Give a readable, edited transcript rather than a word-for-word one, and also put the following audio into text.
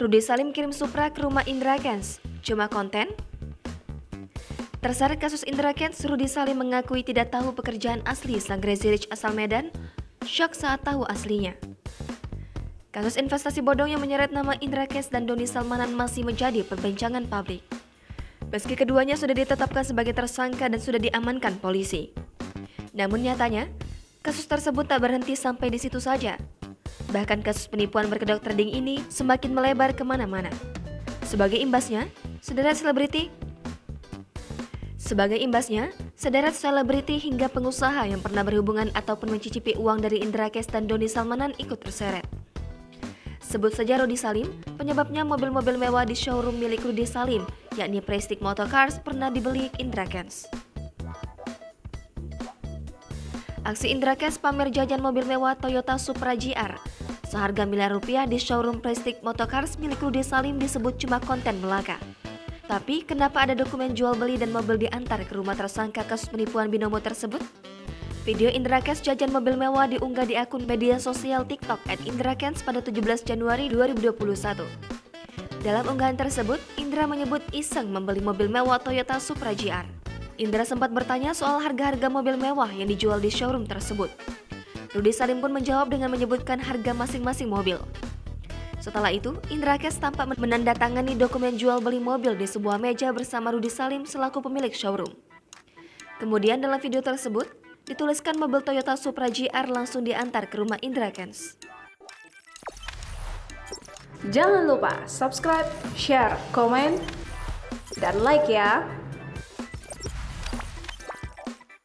Rudy Salim kirim Supra ke rumah Indra Kents, cuma konten? Terseret kasus Indra Kents, Rudy Salim mengakui tidak tahu pekerjaan asli sang Crazy Rich asal Medan, syok saat tahu aslinya. Kasus investasi bodong yang menyeret nama Indra Kents dan Doni Salmanan masih menjadi perbincangan publik. Meski keduanya sudah ditetapkan sebagai tersangka dan sudah diamankan polisi. Namun nyatanya, kasus tersebut tak berhenti sampai di situ saja. Bahkan kasus penipuan berkedok trading ini semakin melebar kemana-mana. Sebagai imbasnya, sederet selebriti hingga pengusaha yang pernah berhubungan ataupun mencicipi uang dari Indra Kents dan Doni Salmanan ikut terseret. Sebut saja Rudy Salim, penyebabnya mobil-mobil mewah di showroom milik Rudy Salim, yakni Prestige Motorcars, pernah dibeli Indra Kents. Aksi Indra Kents pamer jajan mobil mewah Toyota Supra GR seharga miliar rupiah di showroom Prestige Motorcars milik Rudy Salim disebut cuma konten belaka. Tapi kenapa ada dokumen jual beli dan mobil diantar ke rumah tersangka kasus penipuan binomo tersebut? Video Indra Kents jajan mobil mewah diunggah di akun media sosial TikTok @IndraKents pada 17 Januari 2021. Dalam unggahan tersebut, Indra menyebut iseng membeli mobil mewah Toyota Supra GR. Indra sempat bertanya soal harga-harga mobil mewah yang dijual di showroom tersebut. Rudy Salim pun menjawab dengan menyebutkan harga masing-masing mobil. Setelah itu, Indra Kents tampak menandatangani dokumen jual beli mobil di sebuah meja bersama Rudy Salim selaku pemilik showroom. Kemudian dalam video tersebut, dituliskan mobil Toyota Supra GR langsung diantar ke rumah Indra Kents. Jangan lupa subscribe, share, komen, dan like ya!